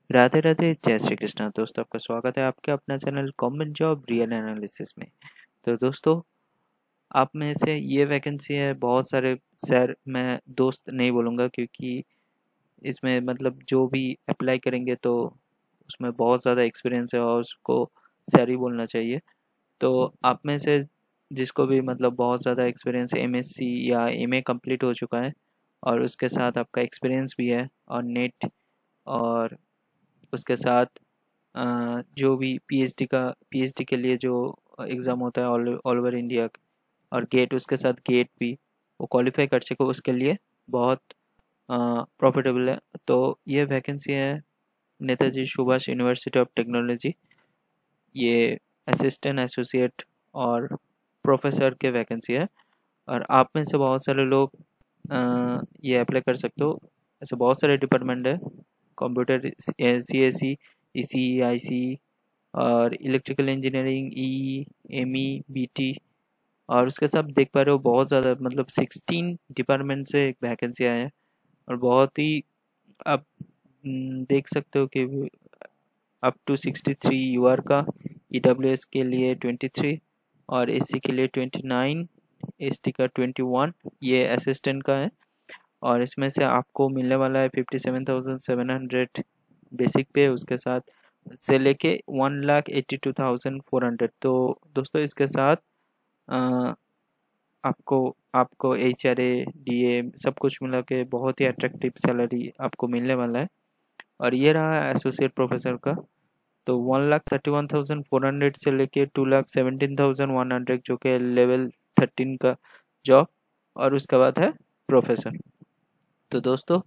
राधे राधे, जय श्री कृष्णा। दोस्तों, आपका स्वागत है आपके अपना channel government job real analysis में। तो दोस्तों, आप में से ये वैकेंसी है बहुत सारे। सर, मैं दोस्त नहीं बोलूँगा क्योंकि इसमें मतलब जो भी अप्लाई करेंगे तो उसमें बहुत ज़्यादा एक्सपीरियंस है और उसको सर ही बोलना चाहिए। तो आप में से जिसको भी मतलब बहुत ज़्यादा एक्सपीरियंस एमएससी या एमए कंप्लीट हो चुका है और उसके साथ आपका एक्सपीरियंस भी है और नेट और उसके साथ जो भी पीएचडी के लिए जो एग्ज़ाम होता है ऑल ओवर इंडिया और गेट, उसके साथ गेट भी वो क्वालिफाई कर सके, उसके लिए बहुत प्रॉफिटेबल है। तो ये वैकेंसी है Netaji Subhash university of technology. ये असिस्टेंट, एसोसिएट और प्रोफेसर के वैकेंसी है और आप में से बहुत सारे लोग ये अप्लाई कर सकते हो। ऐसे बहुत सारे डिपार्टमेंट है, कंप्यूटर, सीएससी, ईसी, आईसी और इलेक्ट्रिकल इंजीनियरिंग, ई, एमई, बीटी। और उसके साथ देख पा रहे हो बहुत ज़्यादा मतलब 16 डिपार्टमेंट से एक वैकेंसी आया है और बहुत ही आप देख सकते हो कि अप टू 63 यूआर का, ईडब्ल्यूएस के लिए 23 और एससी के लिए 29, एसटी का 21, ये असिस्टेंट का है। और इसमें से आपको मिलने वाला है 57,700 बेसिक पे, उसके साथ से लेके 1,82,400। तो दोस्तों, इसके साथ अ, आपको आपको HRA DA सब कुछ मिला के बहुत ही अट्रैक्टिव सैलरी आपको मिलने वाला है। और ये रहा एसोसिएट प्रोफेसर का, तो 1,31,400 से लेके 2,17,100 जो कि लेवल 13 का जॉब। और उसके बाद है प्रोफेसर। तो दोस्तों,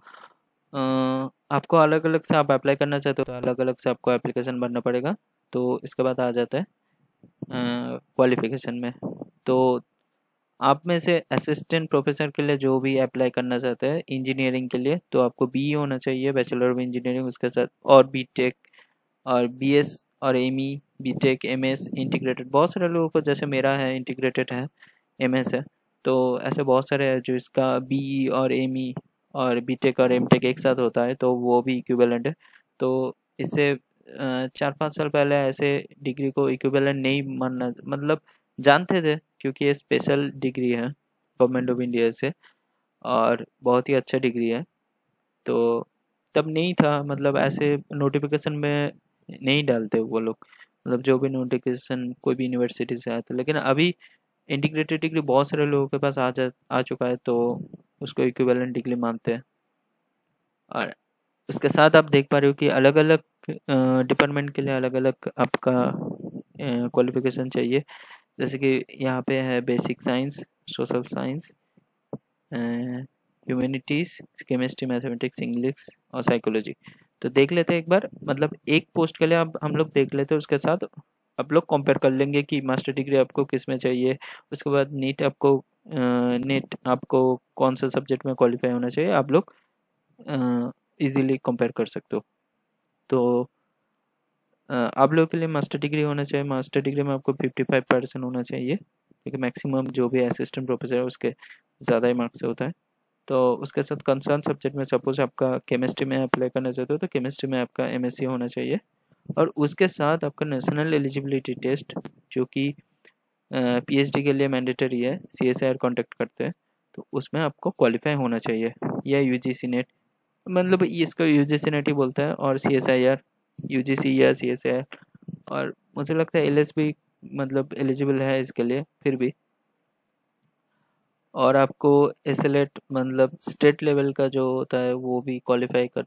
आपको अलग अलग से आप अप्लाई करना चाहते हो तो अलग अलग से आपको एप्लीकेशन भरना पड़ेगा। तो इसके बाद आ जाता है क्वालिफिकेशन में। तो आप में से असिस्टेंट प्रोफेसर के लिए जो भी अप्लाई करना चाहते हैं इंजीनियरिंग के लिए, तो आपको BE होना चाहिए, बैचलर ऑफ इंजीनियरिंग, उसके साथ और बीटेक और BS और एमई, बीटेक, MS इंटीग्रेटेड। बहुत सारे लोगों को, जैसे मेरा है इंटीग्रेटेड है, MS है। तो ऐसे बहुत सारे हैं जो इसका BE और एमई और बीटेक और एमटेक एक साथ होता है, तो वो भी इक्विवेलेंट है। तो इससे 4-5 साल पहले ऐसे डिग्री को इक्विवेलेंट नहीं मानना, मतलब जानते थे क्योंकि ये स्पेशल डिग्री है गवर्नमेंट ऑफ इंडिया से और बहुत ही अच्छा डिग्री है। तो तब नहीं था, मतलब ऐसे नोटिफिकेशन में नहीं डालते वो लोग, मतलब जो भी नोटिफिकेशन कोई भी यूनिवर्सिटी से आता है। लेकिन अभी इंटीग्रेटेड डिग्री बहुत सारे लोगों के पास आ चुका है, तो उसको इक्विवेलेंट डिग्री मानते हैं। और उसके साथ आप देख पा रहे हो कि अलग अलग डिपार्टमेंट के लिए अलग अलग आपका क्वालिफिकेशन चाहिए। जैसे कि यहाँ पे है basic science, social science, humanities, chemistry, mathematics, English और साइकोलॉजी। तो देख लेते हैं एक बार, मतलब एक पोस्ट के लिए अब हम लोग देख लेते हैं, उसके साथ आप लोग कंपेयर कर लेंगे कि मास्टर डिग्री आपको किस में चाहिए। उसके बाद नीट आपको कौन सा सब्जेक्ट में क्वालिफाई होना चाहिए, आप लोग इजीली कंपेयर कर सकते हो। तो आप लोगों के लिए मास्टर डिग्री होना चाहिए, मास्टर डिग्री में आपको 55% होना चाहिए क्योंकि मैक्सिमम जो भी असिस्टेंट प्रोफेसर है उसके ज़्यादा ही मार्क्स होता है। तो उसके साथ कंसर्न सब्जेक्ट में सपोज आपका केमिस्ट्री में अप्लाई करना चाहते हो तो केमिस्ट्री में आपका MSc होना चाहिए। और उसके साथ आपका नेशनल एलिजिबिलिटी टेस्ट, जो कि PhD के लिए मैंडेटरी है, CSIR कॉन्टेक्ट करते हैं, तो उसमें आपको क्वालिफाई होना चाहिए। या UGC नेट, मतलब इसको UGC नेट ही बोलता है, और CSIR, UGC या CSIR। और मुझे लगता है LSB मतलब एलिजिबल है इसके लिए फिर भी। और आपको SLET मतलब स्टेट लेवल का जो होता है वो भी क्वालिफाई कर,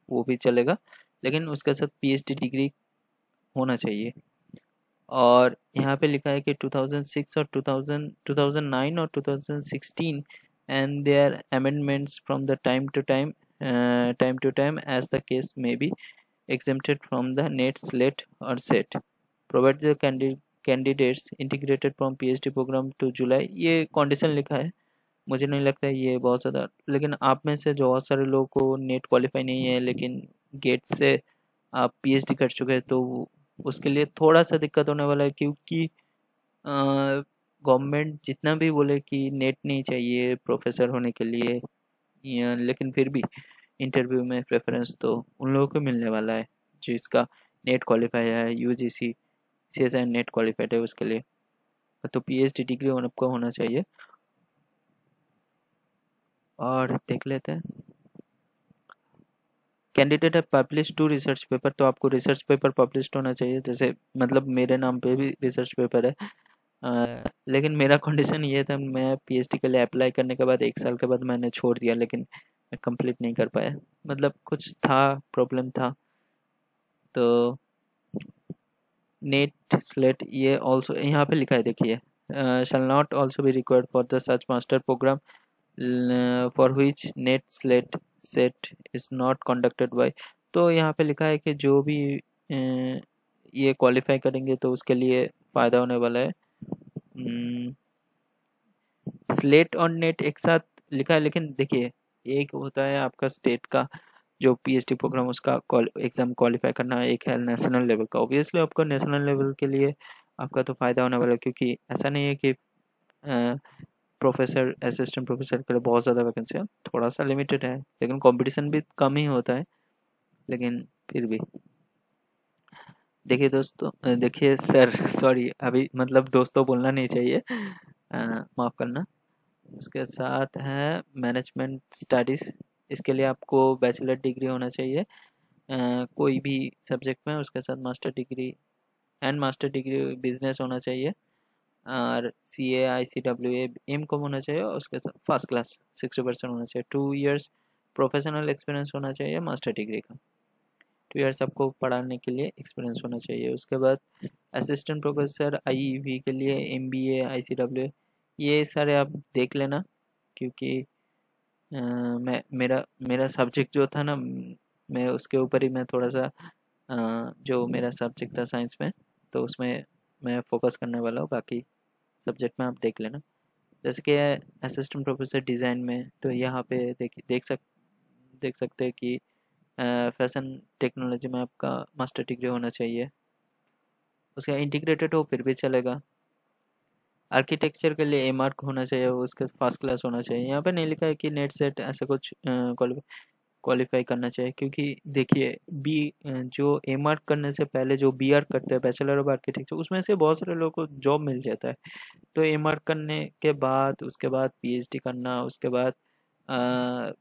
वो भी चलेगा, लेकिन उसके साथ PhD डिग्री होना चाहिए। और यहाँ पे लिखा है कि 2006 और 2009 और 2016 and there amendments from the time to time as the case may be exempted from the NET, SLET or SET, provided the candidates integrated from PhD program to July। ये कंडीशन लिखा है, मुझे नहीं लगता है ये बहुत ज़्यादा। लेकिन आप में से जो बहुत सारे लोगों को नेट क्वालिफाई नहीं है लेकिन गेट से आप PhD कर चुके हैं, तो उसके लिए थोड़ा सा दिक्कत होने वाला है क्योंकि गवर्नमेंट जितना भी बोले कि नेट नहीं चाहिए प्रोफेसर होने के लिए, लेकिन फिर भी इंटरव्यू में प्रेफरेंस तो उन लोगों को मिलने वाला है। जिसका नेट क्वालिफाई है, यूजीसी CSI नेट क्वालिफाइड है उसके लिए, तो PhD डिग्री आपको होना चाहिए। और देख लेते हैं, कैंडिडेट है पब्लिश 2 रिसर्च पेपर, तो आपको रिसर्च पेपर पब्लिश होना चाहिए। जैसे मतलब मेरे नाम पे भी रिसर्च पेपर है, लेकिन मेरा कंडीशन ये था, मैं PhD के लिए अप्लाई करने के बाद 1 साल के बाद मैंने छोड़ दिया, लेकिन मैं कंप्लीट नहीं कर पाया, मतलब कुछ था, प्रॉब्लम था। तो नेट स्लेट ये ऑल्सो यहाँ पे लिखा है, देखिए, shall not also be required for the such master program for which NET SLET SET is not conducted by. तो यहाँ पे लिखा है कि जो भी ये क्वालिफाई करेंगे तो उसके लिए फ़ायदा होने वाला है। स्लेट और नेट एक साथ लिखा है, लेकिन देखिए, एक होता है आपका स्टेट का जो PhD प्रोग्राम, उसका एग्ज़ाम क्वालिफाई करना, एक है नेशनल लेवल का। ऑब्वियसली आपको नेशनल लेवल के लिए आपका तो फ़ायदा होने वाला है, क्योंकि ऐसा नहीं है कि प्रोफेसर असिस्टेंट प्रोफेसर के लिए बहुत ज़्यादा वैकेंसी है, थोड़ा सा लिमिटेड है, लेकिन कंपटीशन भी कम ही होता है, लेकिन फिर भी। देखिए दोस्तों, देखिए सर, सॉरी, अभी मतलब दोस्तों बोलना नहीं चाहिए, माफ़ करना। उसके साथ है मैनेजमेंट स्टडीज़, इसके लिए आपको बैचलर डिग्री होना चाहिए कोई भी सब्जेक्ट में, उसके साथ master degree and master degree business होना चाहिए, और CA ICWA एम कॉम होना चाहिए, और उसके साथ फर्स्ट क्लास 60% होना चाहिए। 2 इयर्स प्रोफेशनल एक्सपीरियंस होना चाहिए मास्टर डिग्री का, 2 इयर्स आपको पढ़ाने के लिए एक्सपीरियंस होना चाहिए। उसके बाद असिस्टेंट प्रोफेसर IEV के लिए MBA ICWA, ये सारे आप देख लेना, क्योंकि मैं मेरा मेरा सब्जेक्ट जो था ना, मैं उसके ऊपर ही मैं थोड़ा सा जो मेरा सब्जेक्ट था साइंस में, तो उसमें मैं फोकस करने वाला हूँ, बाकी सब्जेक्ट में आप देख लेना। जैसे कि असिस्टेंट प्रोफेसर डिज़ाइन में, तो यहाँ पे देख सकते हैं कि फैशन टेक्नोलॉजी में आपका मास्टर डिग्री होना चाहिए, उसका इंटीग्रेटेड हो फिर भी चलेगा। आर्किटेक्चर के लिए A मार्क होना चाहिए, उसके फर्स्ट क्लास होना चाहिए। यहाँ पे नहीं लिखा है कि नेट सेट ऐसा कुछ क्वालिफाई करना चाहिए, क्योंकि देखिए, जो A मार्क करने से पहले जो BR करते हैं, बैचलर ऑफ आर्किटेक्चर, उसमें से बहुत सारे लोगों को जॉब मिल जाता है। तो A मार्क करने के बाद उसके बाद PhD करना, उसके बाद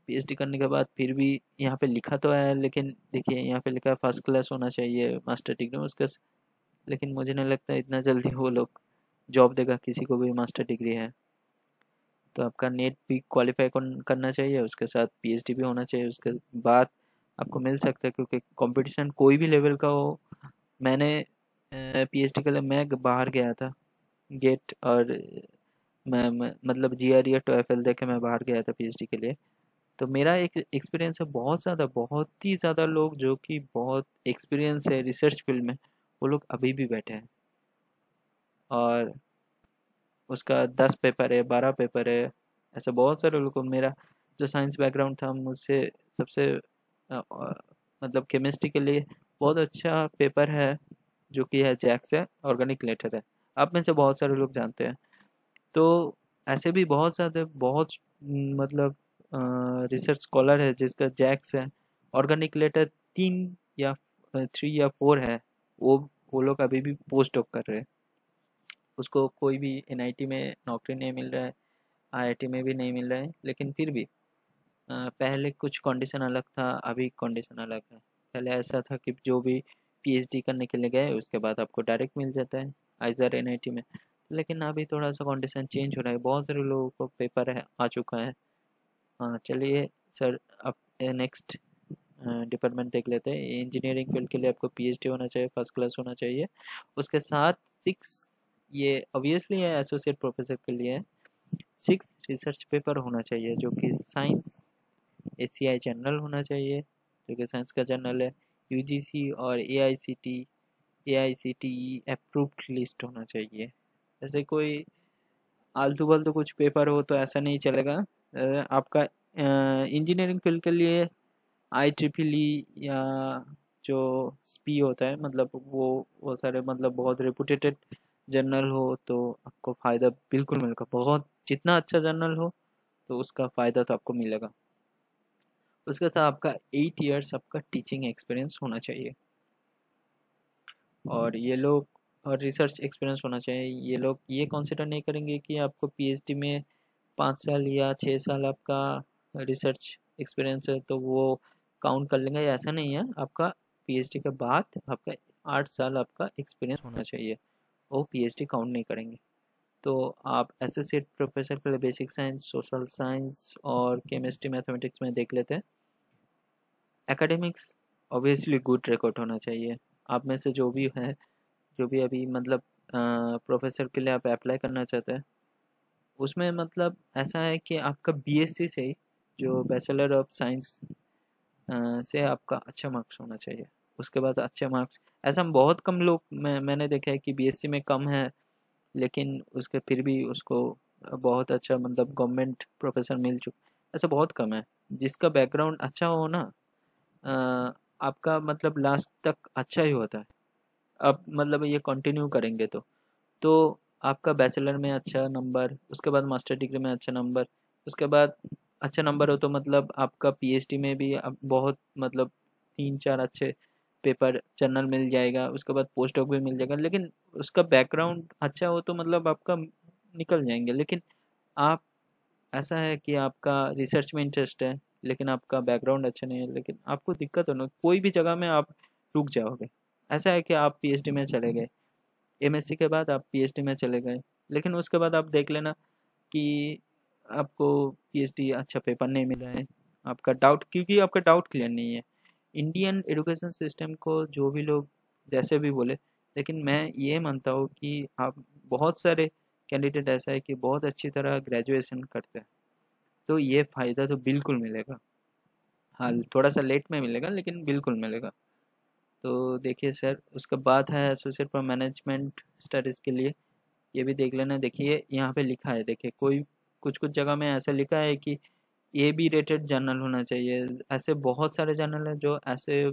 PhD करने के बाद फिर भी यहाँ पे लिखा तो है, लेकिन देखिए यहाँ पे लिखा है फर्स्ट क्लास होना चाहिए मास्टर डिग्री में उसका, लेकिन मुझे नहीं लगता इतना जल्दी वो लोग जॉब देगा किसी को भी मास्टर डिग्री है। तो आपका नेट भी क्वालिफाई करना चाहिए, उसके साथ PhD भी होना चाहिए, उसके बाद आपको मिल सकता है, क्योंकि कंपटीशन कोई भी लेवल का हो। मैंने PhD के लिए मैं बाहर गया था, गेट, और मैं मतलब GRE या TOEFL दे के मैं बाहर गया था PhD के लिए। तो मेरा एक एक्सपीरियंस है, बहुत ज़्यादा, बहुत ही ज़्यादा लोग जो कि बहुत एक्सपीरियंस है रिसर्च फील्ड में, वो लोग अभी भी बैठे हैं, और उसका 10 पेपर है, 12 पेपर है, ऐसे बहुत सारे लोगों को। मेरा जो साइंस बैकग्राउंड था, मुझसे सबसे मतलब केमिस्ट्री के लिए बहुत अच्छा पेपर है जो कि है जैक्स है, ऑर्गेनिक लेटर है, आप में से बहुत सारे लोग जानते हैं। तो ऐसे भी बहुत ज़्यादा, बहुत मतलब रिसर्च स्कॉलर है जिसका जैक्स है, ऑर्गेनिक लेटर 3 या 4 है, वो लोग अभी भी पोस्ट डॉक कर रहे हैं। उसको कोई भी NIT में नौकरी नहीं मिल रहा है, IIT में भी नहीं मिल रहा है, लेकिन फिर भी पहले कुछ कंडीशन अलग था, अभी कंडीशन अलग है। पहले ऐसा था कि जो भी PhD करने के लिए गए उसके बाद आपको डायरेक्ट मिल जाता है आइजर NIT में, लेकिन अभी थोड़ा सा कंडीशन चेंज हो रहा है, बहुत सारे लोगों को पेपर है आ चुका है। हाँ चलिए सर, अब नेक्स्ट डिपार्टमेंट देख लेते हैं। इंजीनियरिंग फील्ड के लिए आपको PhD होना चाहिए, फर्स्ट क्लास होना चाहिए, उसके साथ 6, ये ऑब्वियसली है एसोसिएट प्रोफेसर के लिए, 6 रिसर्च पेपर होना चाहिए, जो कि साइंस ACI जनरल होना चाहिए, जो कि साइंस का जनरल है, UGC और AICTE अप्रूव्ड लिस्ट होना चाहिए। ऐसे कोई आलतू फालतू कुछ पेपर हो तो ऐसा नहीं चलेगा। आपका इंजीनियरिंग फील्ड के लिए IEEE या जो SPI होता है, मतलब वो सारे मतलब बहुत रेपुटेटेड जर्नल हो तो आपको फ़ायदा बिल्कुल मिलेगा, बहुत जितना अच्छा जर्नल हो तो उसका फ़ायदा तो आपको मिलेगा। उसके साथ आपका 8 इयर्स आपका टीचिंग एक्सपीरियंस होना चाहिए। और ये लोग और रिसर्च एक्सपीरियंस होना चाहिए। ये लोग ये कंसिडर नहीं करेंगे कि आपको पीएचडी में 5 साल या 6 साल आपका रिसर्च एक्सपीरियंस है तो वो काउंट कर लेंगे, ऐसा नहीं है। आपका पीएचडी के बाद आपका 8 साल आपका एक्सपीरियंस होना चाहिए, वो पीएचडी काउंट नहीं करेंगे। तो आप एसोसिएट प्रोफेसर के लिए बेसिक साइंस, सोशल साइंस और केमिस्ट्री मैथमेटिक्स में देख लेते हैं। एकेडमिक्स ऑब्वियसली गुड रिकॉर्ड होना चाहिए। आप में से जो भी है, जो भी अभी मतलब प्रोफेसर के लिए आप अप्लाई करना चाहते हैं, उसमें मतलब ऐसा है कि आपका बीएससी से ही, जो बैचलर ऑफ साइंस से आपका अच्छा मार्क्स होना चाहिए। उसके बाद अच्छे मार्क्स, ऐसा बहुत कम लोग मैंने देखा है कि बीएससी में कम है लेकिन उसके फिर भी उसको बहुत अच्छा मतलब गवर्नमेंट प्रोफेसर मिल चुका, ऐसा बहुत कम है। जिसका बैकग्राउंड अच्छा हो ना, अ, आपका मतलब लास्ट तक अच्छा ही होता है। अब मतलब ये कंटिन्यू करेंगे तो आपका बैचलर में अच्छा नंबर, उसके बाद मास्टर डिग्री में अच्छा नंबर, उसके बाद अच्छा नंबर हो तो मतलब आपका पीएचडी में भी अब बहुत मतलब 3-4 अच्छे पेपर जर्नल मिल जाएगा, उसके बाद पोस्ट डॉक भी मिल जाएगा। लेकिन उसका बैकग्राउंड अच्छा हो तो मतलब आपका निकल जाएंगे। लेकिन आप, ऐसा है कि आपका रिसर्च में इंटरेस्ट है लेकिन आपका बैकग्राउंड अच्छा नहीं है, लेकिन आपको दिक्कत हो ना, कोई भी जगह में आप रुक जाओगे। ऐसा है कि आप पीएचडी में चले गए, एमएससी के बाद आप पीएचडी में चले गए, लेकिन उसके बाद आप देख लेना कि आपको पीएचडी अच्छा पेपर नहीं मिला है, आपका डाउट, क्योंकि आपका डाउट क्लियर नहीं है। इंडियन एजुकेशन सिस्टम को जो भी लोग जैसे भी बोले, लेकिन मैं ये मानता हूँ कि आप, बहुत सारे कैंडिडेट ऐसा है कि बहुत अच्छी तरह ग्रेजुएशन करते हैं, तो ये फ़ायदा तो बिल्कुल मिलेगा। हाँ, थोड़ा सा लेट में मिलेगा लेकिन बिल्कुल मिलेगा। तो देखिए सर, उसके बाद है एसोसिएट फॉर मैनेजमेंट स्टडीज़ के लिए, ये भी देख लेना। देखिए यहाँ पे लिखा है, देखिए कोई कुछ कुछ जगह में ऐसा लिखा है कि ए बी रेटेड जर्नल होना चाहिए। ऐसे बहुत सारे जर्नल हैं जो ऐसे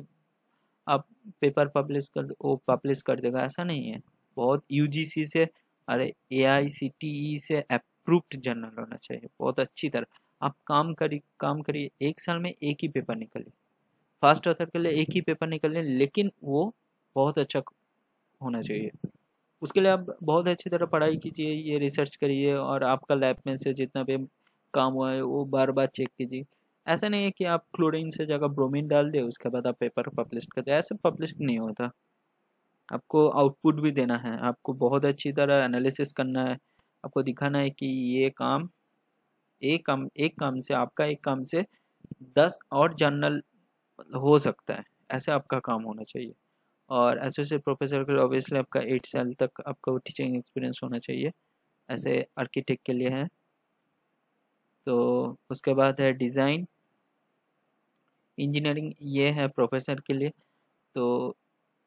आप पेपर पब्लिश कर, वो पब्लिश कर देगा, ऐसा नहीं है। बहुत यूजीसी से, अरे एआईसीटीई से अप्रूव्ड जर्नल होना चाहिए, बहुत अच्छी तरह। आप काम करिए 1 साल में एक ही पेपर निकले, फास्ट ऑथर के लिए एक ही पेपर निकले, लेकिन वो बहुत अच्छा होना चाहिए। उसके लिए आप बहुत अच्छी तरह पढ़ाई कीजिए, ये रिसर्च करिए और आपका लैब में से जितना भी काम हुआ है वो बार बार चेक कीजिए। ऐसा नहीं है कि आप क्लोरीन से जगह ब्रोमीन डाल दे उसके बाद आप पेपर पब्लिश कर दे, ऐसे पब्लिश नहीं होता। आपको आउटपुट भी देना है, आपको बहुत अच्छी तरह एनालिसिस करना है, आपको दिखाना है कि ये काम, एक काम से, आपका एक काम से 10 और जर्नल हो सकता है, ऐसे आपका काम होना चाहिए। और एसोसिएट प्रोफेसर के लिए ऑब्वियसली आपका 8 साल तक आपका टीचिंग एक्सपीरियंस होना चाहिए, ऐसे आर्किटेक्ट के लिए है। तो उसके बाद है डिज़ाइन इंजीनियरिंग, ये है प्रोफेसर के लिए। तो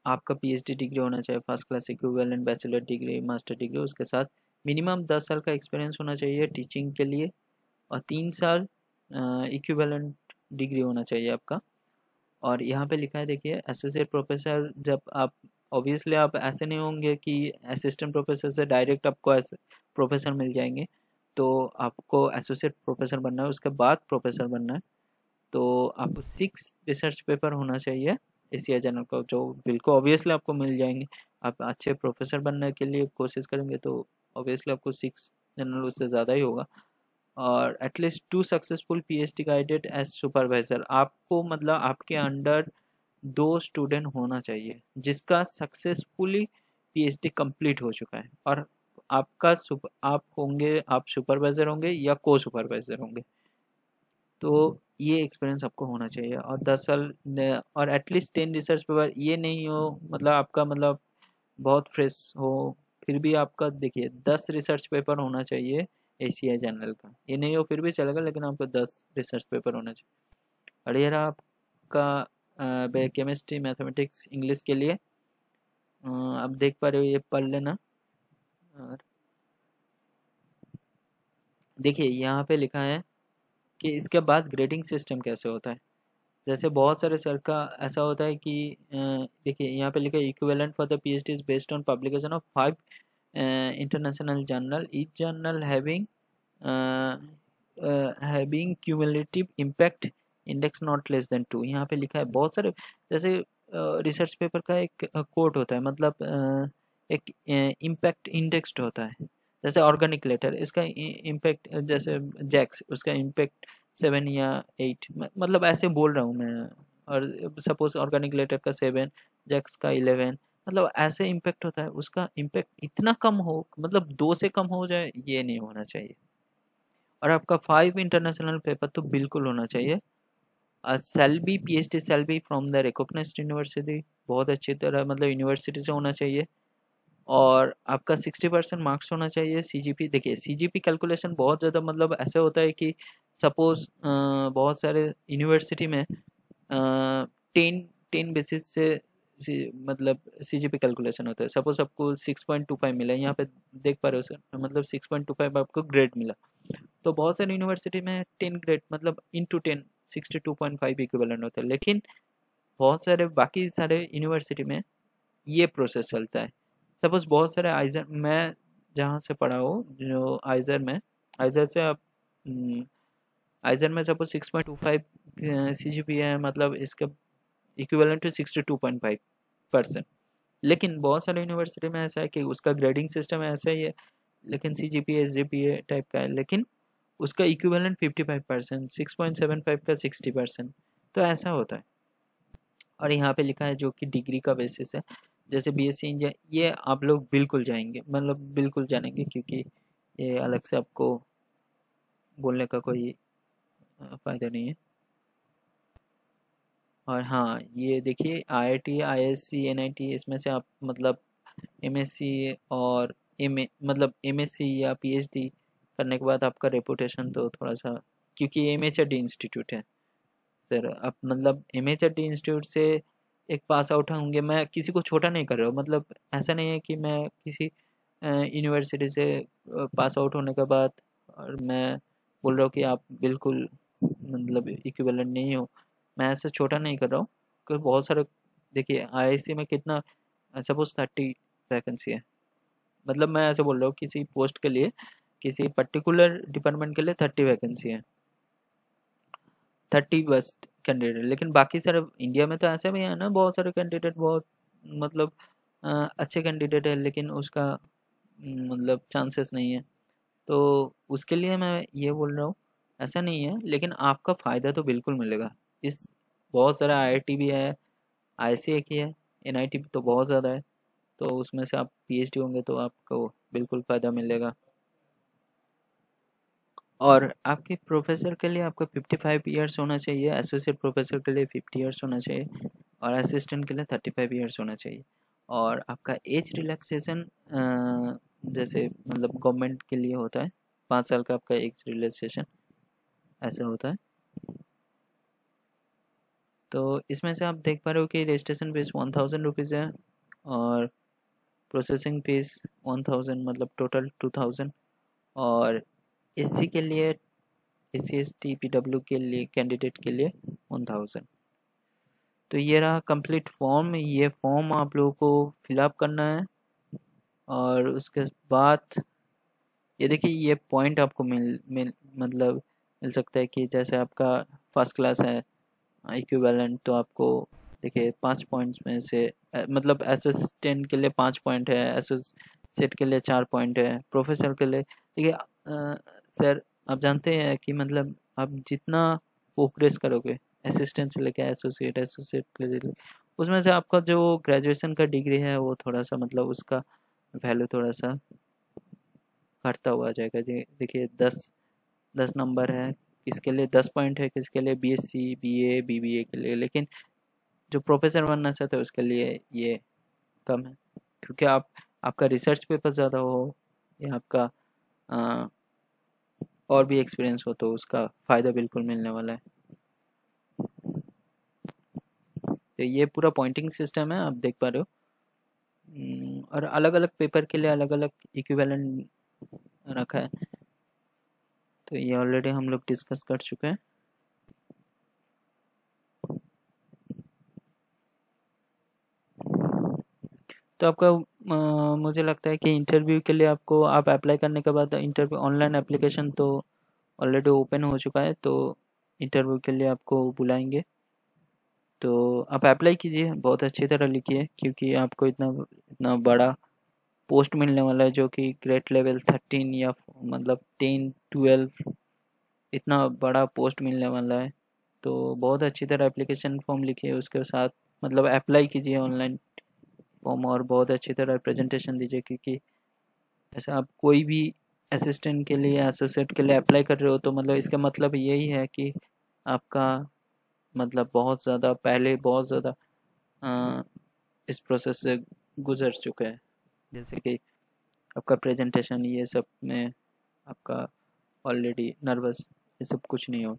आपका पीएचडी डिग्री होना चाहिए, first class equivalent bachelor degree, master degree, उसके साथ मिनिमम 10 साल का एक्सपीरियंस होना चाहिए टीचिंग के लिए, और 3 साल इक्विवेलेंट डिग्री होना चाहिए आपका। और यहाँ पे लिखा है देखिए, एसोसिएट प्रोफेसर जब आप, ऑब्वियसली आप ऐसे नहीं होंगे कि असिस्टेंट प्रोफेसर से डायरेक्ट आपको प्रोफेसर मिल जाएंगे। तो आपको एसोसिएट प्रोफेसर बनना है, उसके बाद प्रोफेसर बनना है। तो आपको 6 रिसर्च पेपर होना चाहिए एशिया जर्नल का, जो बिल्कुल ऑब्वियसली आपको मिल जाएंगे। आप अच्छे प्रोफेसर बनने के लिए कोशिश करेंगे तो ऑब्वियसली आपको 6 जर्नल, उससे ज़्यादा ही होगा। और at least 2 successful PhD guided as supervisor, आपको मतलब आपके अंडर 2 स्टूडेंट होना चाहिए जिसका सक्सेसफुली पीएचडी कंप्लीट हो चुका है, और आप होंगे, आप सुपरवाइजर होंगे या को सुपरवाइजर होंगे। तो ये एक्सपीरियंस आपको होना चाहिए, और 10 साल और एटलीस्ट 10 रिसर्च पेपर, ये नहीं हो मतलब आपका मतलब बहुत फ्रेश हो, फिर भी आपका देखिए 10 रिसर्च पेपर होना चाहिए एशिया जर्नल का, ये नहीं हो फिर भी चलेगा, लेकिन आपको 10 रिसर्च पेपर होना चाहिए। और ये रहा आपका केमिस्ट्री मैथमेटिक्स इंग्लिश के लिए, आप देख पा रहे हो, ये पढ़ लेना। और देखिए यहाँ पे लिखा है कि इसके बाद ग्रेडिंग सिस्टम कैसे होता है। जैसे बहुत सारे सर का ऐसा होता है कि देखिए यहाँ पे लिखा है, equivalent for the PhD is based on publication of 5 international journal, each journal having cumulative impact index not less than 2। यहाँ पे लिखा है बहुत सारे, जैसे रिसर्च पेपर का एक कोट होता है, मतलब एक इम्पैक्ट इंडेक्स्ड होता है। जैसे ऑर्गेनिक लेटर, इसका इम्पैक्ट, जैसे जैक्स, उसका इम्पैक्ट 7 या 8, मतलब ऐसे बोल रहा हूँ मैं। और सपोज ऑर्गेनिक लेटर का 7, जैक्स का 11, मतलब ऐसे इम्पैक्ट होता है। उसका इम्पैक्ट इतना कम हो, मतलब 2 से कम हो जाए, ये नहीं होना चाहिए। और आपका 5 इंटरनेशनल पेपर तो बिल्कुल होना चाहिए। Shall be, PhD shall be from the recognised university, बहुत अच्छी तरह, मतलब यूनिवर्सिटी से होना चाहिए। और आपका 60% मार्क्स होना चाहिए। CGP, देखिए CGP कैलकुलेशन बहुत ज़्यादा, मतलब ऐसे होता है कि सपोज बहुत सारे यूनिवर्सिटी में 10 बेसिस से मतलब CGP कैलकुलेशन होता है। सपोज आपको 6.25 मिला है, यहाँ पे देख पा रहे हो सर, मतलब 6.25 आपको ग्रेड मिला। तो बहुत सारी यूनिवर्सिटी में 10 ग्रेड, मतलब इंटू 10, 62.5 इक्विवेलेंट होता है। लेकिन बहुत सारे बाकी सारे यूनिवर्सिटी में ये प्रोसेस चलता है। सपोज बहुत सारे आइजर, मैं जहाँ से पढ़ा हूँ, जो आइजर में, आइजर से आप आइजर में सपोज 6.25 CGPA है, मतलब इसका इक्विवेलेंट टू 62.5%। लेकिन बहुत सारे यूनिवर्सिटी में ऐसा है कि उसका ग्रेडिंग सिस्टम ऐसा ही है, लेकिन CGPA SGPA टाइप का है, लेकिन उसका इक्विवेलेंट 55%, 6.75 का 60%। तो ऐसा होता है। और यहाँ पे लिखा है जो कि डिग्री का बेसिस है, जैसे BSc इंजीनियर, ये आप लोग बिल्कुल जाएंगे, मतलब बिल्कुल जानेंगे, क्योंकि ये अलग से आपको बोलने का कोई फ़ायदा नहीं है। और हाँ, ये देखिए IIT, ISC, NIT, इसमें से आप मतलब MSc और मतलब MSc या PhD करने के बाद आपका रेपुटेशन तो थोड़ा सा, क्योंकि ये MHRD इंस्टीट्यूट है सर, आप मतलब MHRD इंस्टीट्यूट से एक पास आउट होंगे। मैं किसी को छोटा नहीं कर रहा हूँ, मतलब ऐसा नहीं है कि मैं किसी यूनिवर्सिटी से पास आउट होने के बाद और मैं बोल रहा हूँ कि आप बिल्कुल मतलब इक्विवेलेंट नहीं हो। मैं ऐसे छोटा नहीं कर रहा हूँ, क्योंकि बहुत सारे, देखिए IIC में कितना, सपोज 30 वैकेंसी है, मतलब मैं ऐसे बोल रहा हूँ किसी पोस्ट के लिए, किसी पर्टिकुलर डिपार्टमेंट के लिए 30 वैकेंसी है, 30 बस कैंडिडेट। लेकिन बाकी सारे इंडिया में तो ऐसे भी है ना, बहुत सारे कैंडिडेट, बहुत मतलब अच्छे कैंडिडेट है, लेकिन उसका मतलब चांसेस नहीं है। तो उसके लिए मैं ये बोल रहा हूँ, ऐसा नहीं है, लेकिन आपका फ़ायदा तो बिल्कुल मिलेगा। इस बहुत सारा IIT भी है, ICA की है, NIT भी तो बहुत ज़्यादा है। तो उसमें से आप PhD होंगे तो आपको बिल्कुल फ़ायदा मिलेगा। और आपके प्रोफेसर के लिए आपको 55 ईयर्स होना चाहिए, एसोसिएट प्रोफेसर के लिए 50 ईयर्स होना चाहिए, और असिस्टेंट के लिए 35 ईयर्स होना चाहिए। और आपका एज रिलैक्सेशन जैसे मतलब गवर्नमेंट के लिए होता है, 5 साल का आपका एज रिलैक्सेशन ऐसा होता है। तो इसमें से आप देख पा रहे हो कि रजिस्ट्रेशन फीस 1000 रुपीज़ है, और प्रोसेसिंग फीस 1000, मतलब टोटल 2000। और SC के लिए, SC ST PW के लिए, कैंडिडेट के लिए 1000। तो ये रहा कंप्लीट फॉर्म। ये फॉर्म आप लोगों को फिलअप करना है, और उसके बाद ये देखिए, ये पॉइंट आपको मिल मतलब मिल सकता है कि जैसे आपका फर्स्ट क्लास है इक्विवेलेंट, तो आपको देखिए 5 पॉइंट्स में से मतलब असिस्टेंट के लिए 5 पॉइंट है, एसोसिएट के लिए 4 पॉइंट है, प्रोफेसर के लिए देखिए सर, आप जानते हैं कि मतलब आप जितना प्रोग्रेस करोगे, असिस्टेंट से लेकर एसोसिएट, एसोसिएट के लिए, उसमें से आपका जो ग्रेजुएशन का डिग्री है वो थोड़ा सा, मतलब उसका वैल्यू थोड़ा सा घटता हुआ जाएगा जी। देखिए 10 नंबर है, किसके लिए 10 पॉइंट है, किसके लिए BSc BA BBA के लिए, लेकिन जो प्रोफेसर बनना चाहते हैं उसके लिए ये कम है, क्योंकि आपका रिसर्च पेपर ज़्यादा हो, या आपका अ, और भी एक्सपीरियंस हो, तो उसका फ़ायदा बिल्कुल मिलने वाला है। तो ये पूरा पॉइंटिंग सिस्टम है, आप देख पा रहे हो। और अलग अलग पेपर के लिए अलग अलग इक्विवेलेंट रखा है, तो ये ऑलरेडी हम लोग डिस्कस कर चुके हैं। तो आपका मुझे लगता है कि इंटरव्यू के लिए आपको, आप अप्लाई करने के बाद इंटरव्यू, ऑनलाइन एप्लीकेशन तो ऑलरेडी ओपन हो चुका है, तो इंटरव्यू के लिए आपको बुलाएंगे। तो आप अप्लाई कीजिए, बहुत अच्छी तरह लिखिए, क्योंकि आपको इतना इतना बड़ा पोस्ट मिलने वाला है, जो कि ग्रेड लेवल 13 या मतलब 10 12 इतना बड़ा पोस्ट मिलने वाला है। तो बहुत अच्छी तरह एप्लीकेशन फॉर्म लिखिए, उसके साथ मतलब अप्लाई कीजिए ऑनलाइन फॉर्म, और बहुत अच्छी तरह प्रेजेंटेशन दीजिए, क्योंकि ऐसा आप कोई भी असिस्टेंट के लिए एसोसिएट के लिए अप्लाई कर रहे हो, तो मतलब इसका मतलब यही है कि आपका मतलब बहुत ज़्यादा पहले बहुत ज़्यादा इस प्रोसेस से गुजर चुका है। जैसे कि आपका प्रेजेंटेशन ये सब में आपका ऑलरेडी नर्वस, ये सब कुछ नहीं हो,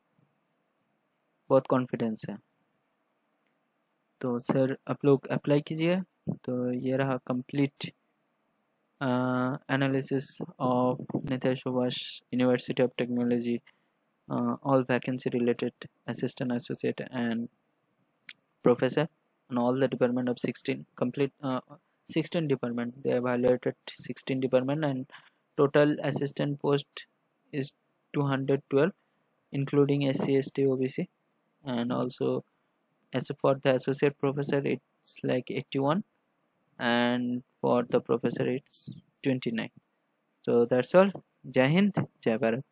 बहुत कॉन्फिडेंस है। तो सर आप लोग अप्लाई कीजिए। तो ये रहा complete analysis of Netaji Subhash university of technology, all vacancy related assistant, associate and professor on all the department of 16 complete 16 department. They have highlighted 16 department, and total assistant post is 212 including SC ST OBC, and also as for the associate professor it's like 81, and for the professor it's 29. So that's all. Jai Hind, Jai Bharat.